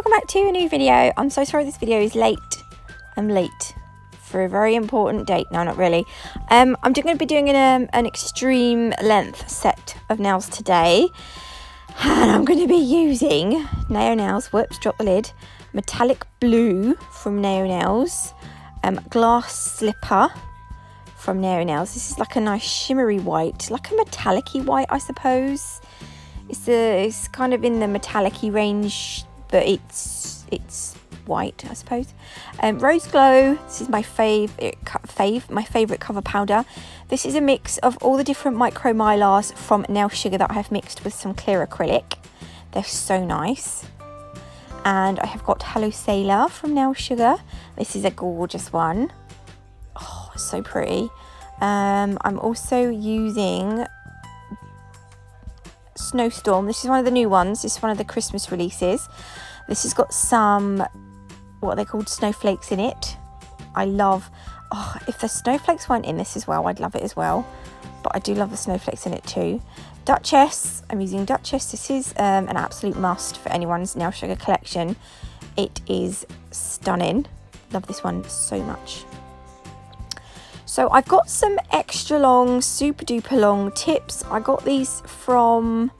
welcome back to a new video. I'm so sorry this video is late. I'm late for a very important date. No, not really. I'm going to be doing an extreme length set of nails today, and I'm going to be using Nail Nails, whoops, drop the lid, metallic blue from Nail Nails, glass slipper from Nail Nails. This is like a nice shimmery white, like a metallic-y white, I suppose. It's kind of in the metallic-y range, but it's white, I suppose. Rose Glow, this is my my favourite cover powder. This is a mix of all the different micro mylars from Nail Sugar that I have mixed with some clear acrylic. They're so nice. And I have got Hello Sailor from Nail Sugar. This is a gorgeous one. Oh, so pretty. I'm also using Snowstorm. This is one of the new ones. This is one of the Christmas releases. This has got some, what they called snowflakes in it. I love, if the snowflakes weren't in this as well, I'd love it as well. But I do love the snowflakes in it too. Duchess, I'm using Duchess. This is an absolute must for anyone's Nail Sugar collection. It is stunning. Love this one so much. So I've got some extra long, super duper long tips. I got these from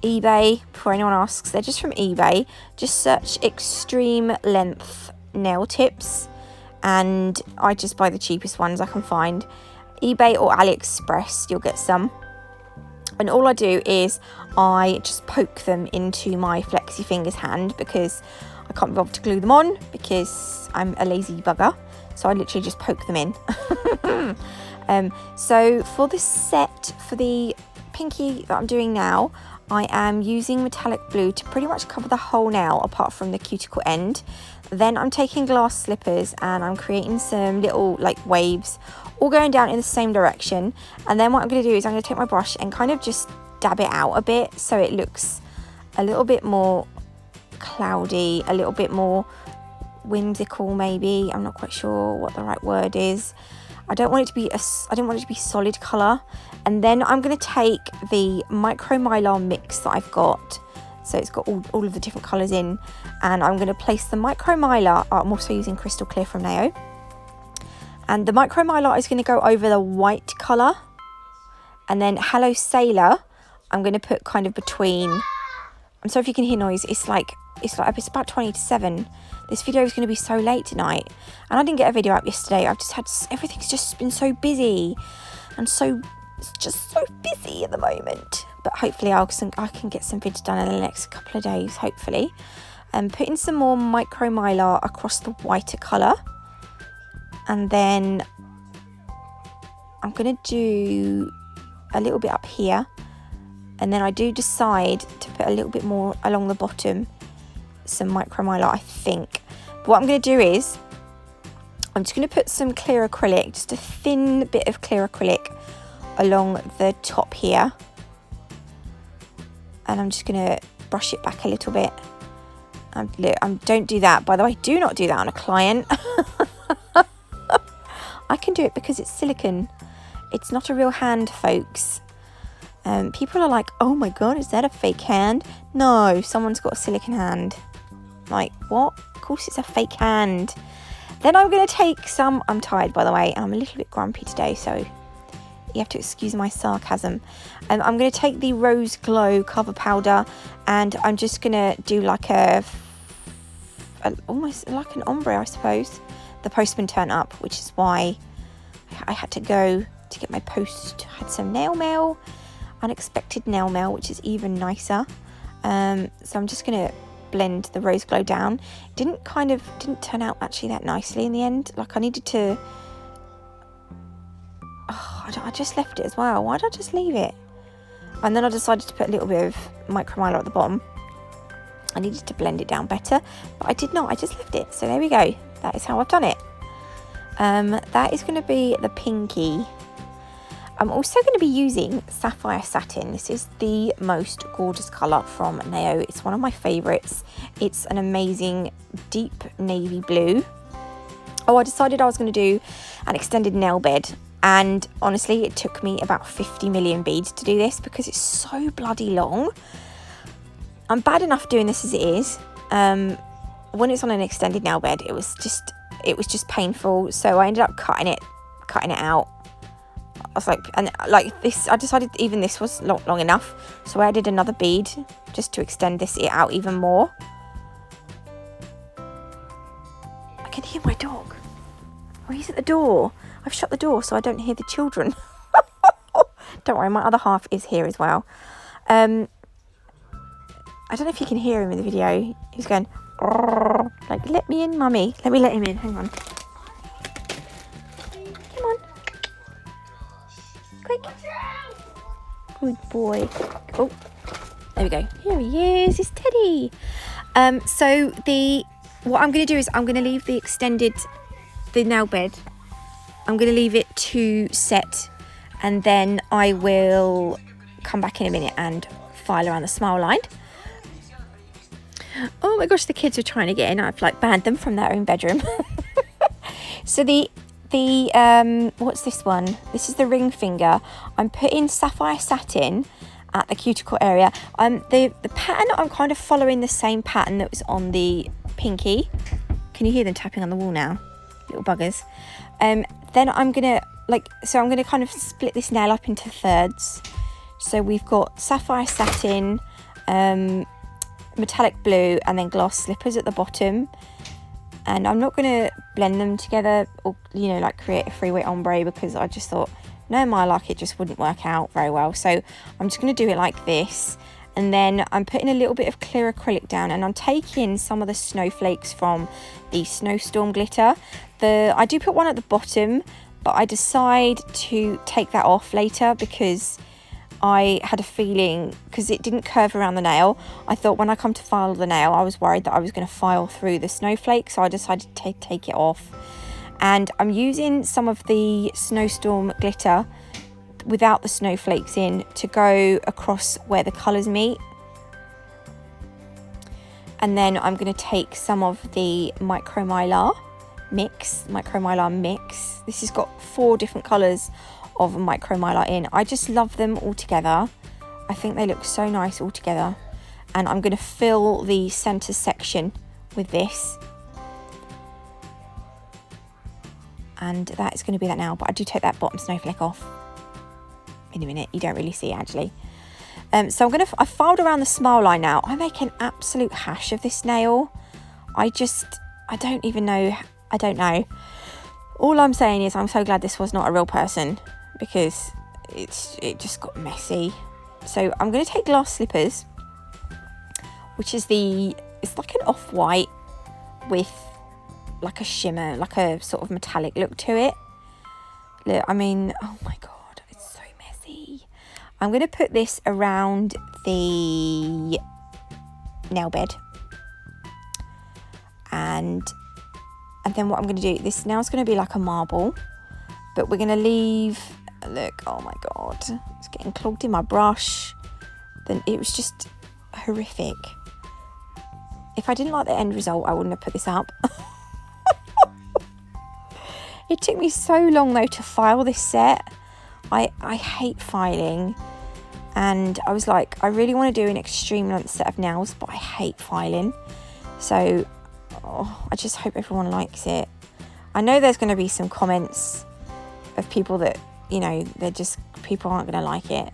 eBay, before anyone asks. They're just from eBay. Just search extreme length nail tips and I just buy the cheapest ones I can find. eBay or AliExpress, you'll get some. And all I do is I just poke them into my flexi fingers hand because I can't be bothered to glue them on because I'm a lazy bugger. So I literally just poke them in. So for this set, for the pinky that I'm doing now, I am using metallic blue to pretty much cover the whole nail apart from the cuticle end. Then I'm taking glass slippers and I'm creating some little like waves all going down in the same direction. And then what I'm going to do is I'm going to take my brush and kind of just dab it out a bit so it looks a little bit more cloudy, a little bit more whimsical maybe. I'm not quite sure what the right word is. I don't want it to be I don't want it to be solid colour. And then I'm going to take the micro mylar mix that I've got, so it's got all of the different colours in, and I'm going to place the micro mylar. I'm also using Crystal Clear from Nao, and the micro mylar is going to go over the white colour, and then Hello Sailor I'm going to put kind of between. I'm sorry if you can hear noise. It's about 20 to 7. This video is going to be so late tonight, and I didn't get a video up yesterday. I've just had, everything's just been so busy, and it's just so busy at the moment. But hopefully I can get some vids done in the next couple of days, hopefully. Putting some more micro mylar across the whiter colour, and then I'm going to do a little bit up here, and then I do decide to put a little bit more along the bottom, some micro mylar, I think. But what I'm going to do is I'm just going to put some clear acrylic, just a thin bit of clear acrylic along the top here, and I'm just going to brush it back a little bit. Don't do that, by the way. Do not do that on a client. I can do it because it's silicone. It's not a real hand, folks. People are like, oh my god, is that a fake hand? No, someone's got a silicone hand. Like, what? Of course it's a fake hand. Then I'm going to take some, I'm tired by the way, I'm a little bit grumpy today, so you have to excuse my sarcasm. I'm going to take the Rose Glow cover powder, and I'm just going to do like almost like an ombre, I suppose. The postman turned up, which is why I had to go to get my post. I had some nail mail, unexpected nail mail, which is even nicer. So I'm just going to blend the Rose Glow down. It didn't turn out actually that nicely in the end. Like I needed to, I just left it as well. Why did I just leave it? And then I decided to put a little bit of micro mylar at the bottom. I needed to blend it down better, but I did not. I just left it. So there we go. That is how I've done it. That is going to be the pinky. I'm also going to be using Sapphire Satin. This is the most gorgeous colour from Nao. It's one of my favourites. It's an amazing deep navy blue. Oh, I decided I was going to do an extended nail bed, and honestly it took me about 50 million beads to do this because it's so bloody long. I'm bad enough doing this as it is. when it's on an extended nail bed, it was just painful. So I ended up cutting it out. I was like, and like this, I decided even this was long enough. So I added another bead just to extend this out even more. I can hear my dog. Oh, he's at the door. I've shut the door so I don't hear the children. Don't worry, my other half is here as well. I don't know if you can hear him in the video. He's going, like, let me in, mummy. Let me let him in. Hang on. Come on. Quick. Good boy. Oh, there we go. Here he is. It's Teddy. So what I'm going to do is I'm going to leave the nail bed. I'm going to leave it to set, and then I will come back in a minute and file around the smile line. Oh my gosh, the kids are trying to get in. I've like banned them from their own bedroom. So the what's this one? This is the ring finger. I'm putting sapphire satin at the cuticle area. The pattern, I'm kind of following the same pattern that was on the pinky. Can you hear them tapping on the wall now? Little buggers. Then I'm gonna kind of split this nail up into thirds. So we've got sapphire satin, metallic blue, and then glass slippers at the bottom. And I'm not going to blend them together or, you know, like create a freeway ombre, because I just thought, no, my luck, it just wouldn't work out very well. So I'm just going to do it like this. And then I'm putting a little bit of clear acrylic down, and I'm taking some of the snowflakes from the snowstorm glitter. I do put one at the bottom, but I decide to take that off later because I had a feeling, because it didn't curve around the nail, I thought when I come to file the nail, I was worried that I was going to file through the snowflake, so I decided to take it off. And I'm using some of the snowstorm glitter without the snowflakes in to go across where the colours meet. And then I'm going to take some of the micromylar mix. This has got 4 different colours of micromylar in. I just love them all together. I think they look so nice all together. And I'm going to fill the centre section with this. And that is going to be that now. But I do take that bottom snowflake off in a minute. You don't really see it actually. So I filed around the smile line now. I make an absolute hash of this nail. I don't know. All I'm saying is I'm so glad this was not a real person, because it just got messy. So I'm going to take glass slippers, which is it's like an off-white with like a shimmer, like a sort of metallic look to it. Look, I mean, oh my god, it's so messy. I'm going to put this around the nail bed, and then what I'm going to do, this nail's going to be like a marble, but we're going to leave, look, oh my god, it's getting clogged in my brush. Then it was just horrific. If I didn't like the end result, I wouldn't have put this up. It took me so long though to file this set. I hate filing, and I was like, I really want to do an extreme length set of nails, but I hate filing. So I just hope everyone likes it. I know there's going to be some comments of people that, you know, people aren't going to like it.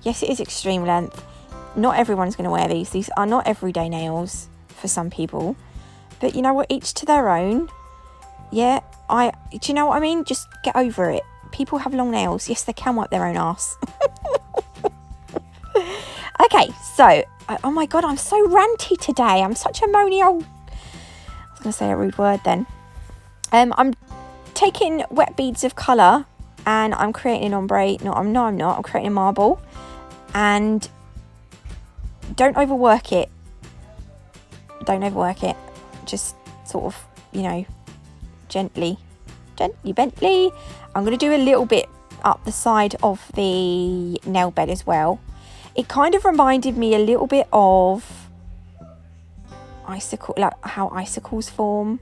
Yes, it is extreme length. Not everyone's going to wear these. These are not everyday nails for some people. But you know what? Each to their own. Yeah, do you know what I mean? Just get over it. People have long nails. Yes, they can wipe their own arse. Okay, so, oh my god, I'm so ranty today. I'm such a moany old... I was going to say a rude word then. I'm taking wet beads of colour and I'm creating an ombre. No, I'm not. I'm creating a marble. And don't overwork it. Just sort of, you know, gently. I'm going to do a little bit up the side of the nail bed as well. It kind of reminded me a little bit of icicle, like how icicles form.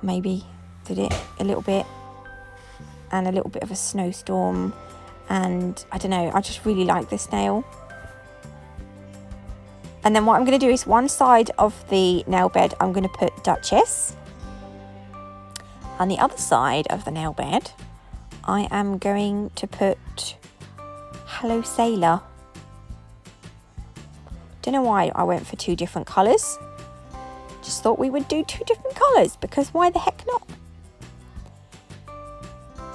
Maybe did it a little bit, and a little bit of a snowstorm, and I don't know, I just really like this nail. And then what I'm going to do is one side of the nail bed, I'm going to put Duchess. On the other side of the nail bed, I am going to put Hello Sailor. Don't know why I went for 2 different colours. Just thought we would do 2 different colours because why the heck not?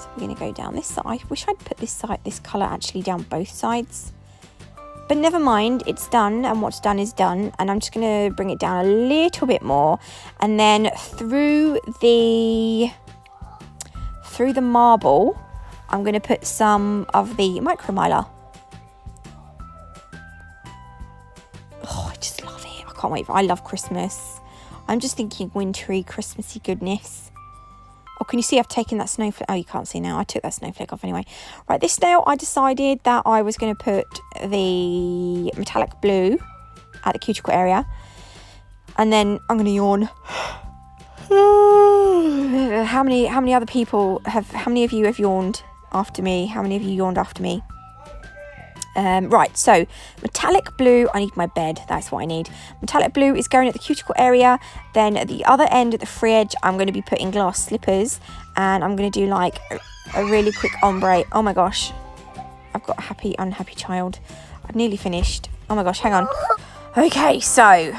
So we're going to go down this side. Wish I'd put this colour actually down both sides. But never mind, it's done, and what's done is done. And I'm just going to bring it down a little bit more. And then through the marble, I'm going to put some of the micromiler. Oh, I just love it. I can't wait. I love Christmas. I'm just thinking wintry, Christmassy goodness. Oh, can you see I've taken that snowflake? Oh, you can't see now. I took that snowflake off anyway. Right, this nail, I decided that I was going to put the metallic blue at the cuticle area. And then I'm going to yawn. How many other people how many of you have yawned after me? How many of you yawned after me? Right, so metallic blue, I need my bed, that's what I need. Metallic blue is going at the cuticle area. Then at the other end, at the free edge, I'm going to be putting glass slippers. And I'm going to do like a really quick ombre. Oh my gosh, I've got a happy, unhappy child. I've nearly finished. Oh my gosh, hang on. Okay, so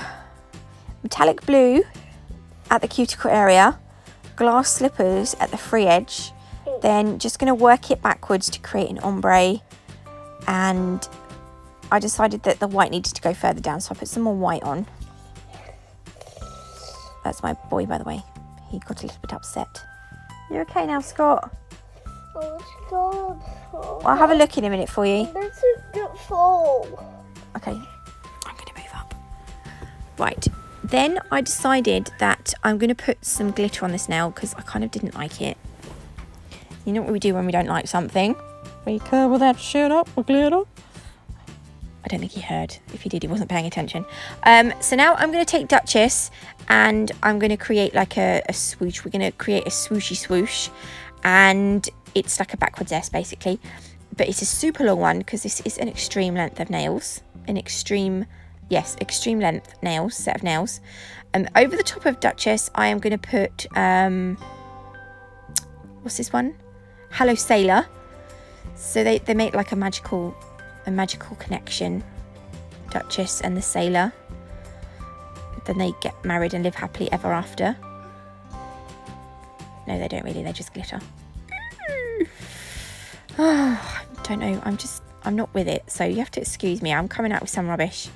metallic blue at the cuticle area, glass slippers at the free edge. Then just going to work it backwards to create an ombre. And I decided that the white needed to go further down, so I put some more white on. That's my boy, by the way. He got a little bit upset. You okay now, Scott? Oh, Scott. Well, I'll have a look in a minute for you. Let's get fall. Okay, I'm going to move up. Right, then I decided that I'm going to put some glitter on this nail because I kind of didn't like it. You know what we do when we don't like something? We cover that shit up with glitter. I don't think he heard. If he did, he wasn't paying attention. So now I'm going to take Duchess and I'm going to create like a swoosh. We're going to create a swooshy swoosh. And it's like a backwards S basically. But it's a super long one because this is an extreme length of nails. Extreme length nails, set of nails. Over the top of Duchess, I am going to put, what's this one? Hello Sailor. So they make like a magical connection, Duchess and the sailor. Then they get married and live happily ever after. No, they don't really, they just glitter. Oh, I don't know, I'm not with it, so you have to excuse me, I'm coming out with some rubbish.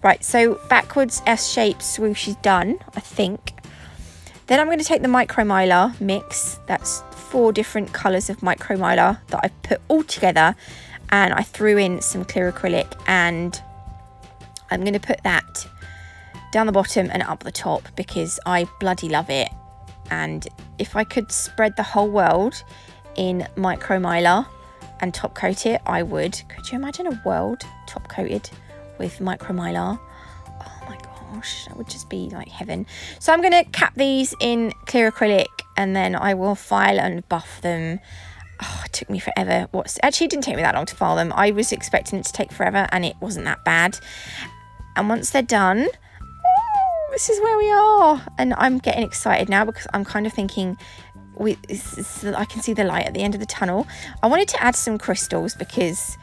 Right, so backwards S-shaped swoosh is done, I think. Then I'm going to take the micromiler mix. That's 4 different colours of micromiler that I've put all together, and I threw in some clear acrylic, and I'm going to put that down the bottom and up the top because I bloody love it. And if I could spread the whole world in micromiler and top coat it, I would. Could you imagine a world top coated with micromiler? Oh my gosh, that would just be like heaven. So I'm going to cap these in clear acrylic and then I will file and buff them. Oh, it took me forever. Actually, it didn't take me that long to file them. I was expecting it to take forever and it wasn't that bad. And once they're done, this is where we are. And I'm getting excited now because I'm kind of thinking, I can see the light at the end of the tunnel. I wanted to add some crystals because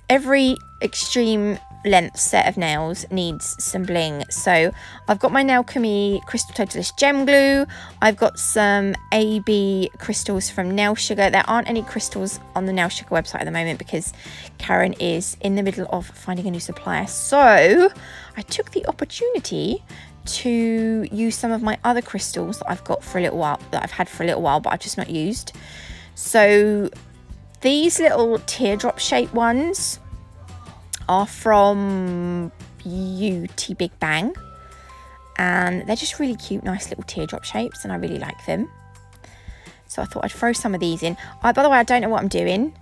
every extreme length set of nails needs some bling. So I've got my Nailchemy Crystal Totalist Gem Glue. I've got some AB crystals from Nail Sugar. There aren't any crystals on the Nail Sugar website at the moment because Karen is in the middle of finding a new supplier. So I took the opportunity to use some of my other crystals that I've got for a little while, that I've had for a little while, but I've just not used. So these little teardrop shaped ones are from Beauty Big Bang, and they're just really cute, nice little teardrop shapes, and I really like them. So I thought I'd throw some of these in. By the way, I don't know what I'm doing.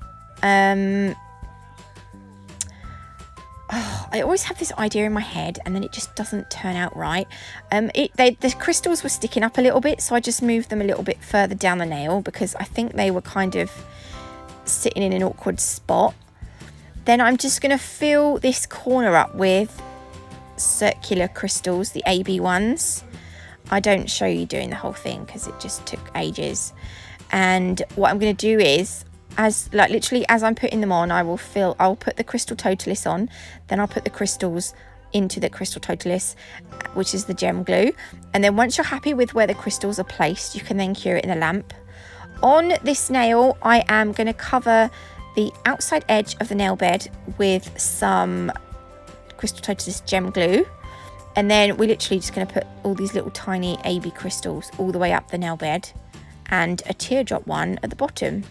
I always have this idea in my head and then it just doesn't turn out right. The crystals were sticking up a little bit, so I just moved them a little bit further down the nail because I think they were kind of sitting in an awkward spot. Then I'm just going to fill this corner up with circular crystals, the AB ones. I don't show you doing the whole thing because it just took ages. And what I'm going to do is, literally as I'm putting them on, I'll put the crystal totalist on, then I'll put the crystals into the crystal totalist, which is the gem glue. And then once you're happy with where the crystals are placed, you can then cure it in a lamp. On this nail, I am going to cover the outside edge of the nail bed with some crystal totalist gem glue. And then we're literally just going to put all these little tiny AB crystals all the way up the nail bed, and a teardrop one at the bottom.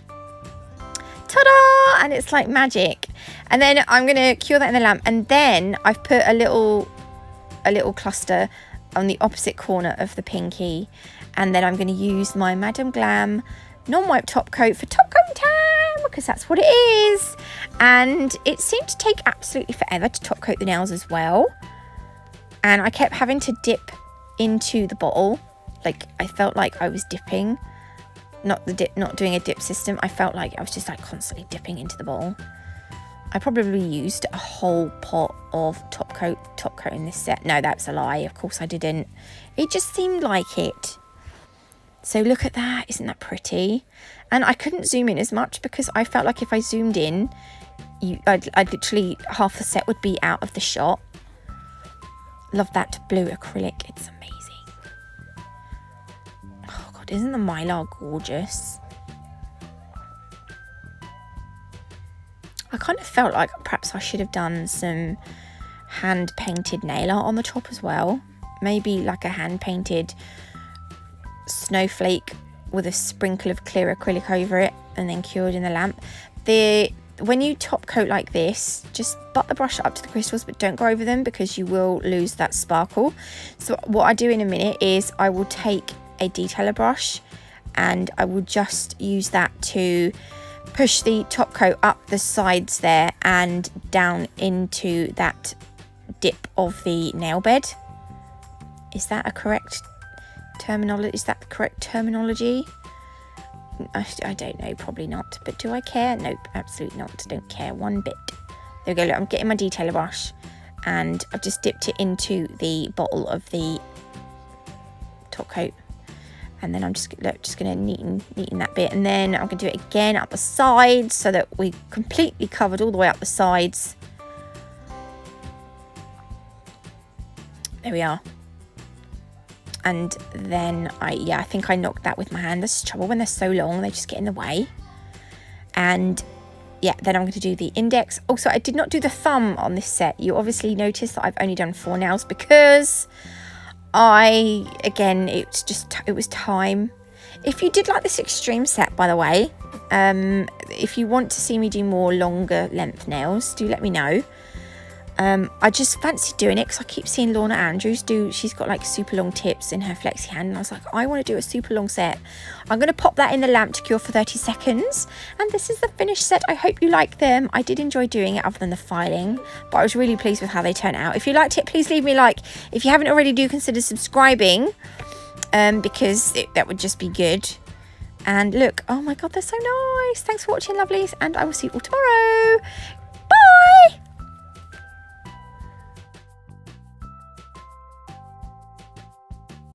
Ta-da! And it's like magic. And then I'm going to cure that in the lamp, and then I've put a little cluster on the opposite corner of the pinky, and then I'm going to use my Madame Glam non-wipe top coat for top coat time, because that's what it is. And it seemed to take absolutely forever to top coat the nails as well, and I kept having to dip into the bottle. Like, I felt like I was dipping, not doing a dip system. I felt like I was just like constantly dipping into the bottle. I probably used a whole pot of top coat in this set. No, that's a lie. Of course I didn't. It just seemed like it. So look at that. Isn't that pretty? And I couldn't zoom in as much because I felt like if I zoomed in, I'd literally half the set would be out of the shot. Love that blue acrylic. It's amazing. Oh God, isn't the Mylar gorgeous? I kind of felt like perhaps I should have done some hand painted nail art on the top as well. Maybe like a hand painted snowflake with a sprinkle of clear acrylic over it and then cured in the lamp. When you top coat like this, just butt the brush up to the crystals, but don't go over them because you will lose that sparkle. So what I do in a minute is I will take a detailer brush and I will just use that to push the top coat up the sides there and down into that dip of the nail bed. Is that a correct terminology? Is that the correct terminology? I don't know, probably not. But do I care? Nope, absolutely not. Don't care one bit. There we go. Look, I'm getting my detailer brush and I've just dipped it into the bottle of the top coat. And then I'm just going to neaten that bit. And then I'm going to do it again up the sides so that we completely covered all the way up the sides. There we are. And then I think I knocked that with my hand. This is trouble when they're so long, they just get in the way. And yeah, then I'm going to do the index. Also, I did not do the thumb on this set. You obviously noticed that I've only done 4 nails because it was time. If you did like this extreme set, by the way, if you want to see me do more longer length nails, do let me know. I just fancy doing it because I keep seeing Lorna Andrews she's got like super long tips in her flexi hand, and I was like, I want to do a super long set. I'm going to pop that in the lamp to cure for 30 seconds, and this is the finished set. I hope you like them. I did enjoy doing it other than the filing, but I was really pleased with how they turned out. If you liked it, please leave me a like. If you haven't already, do consider subscribing, because that would just be good. And look, oh my God, they're so nice. Thanks for watching, lovelies, and I will see you all tomorrow.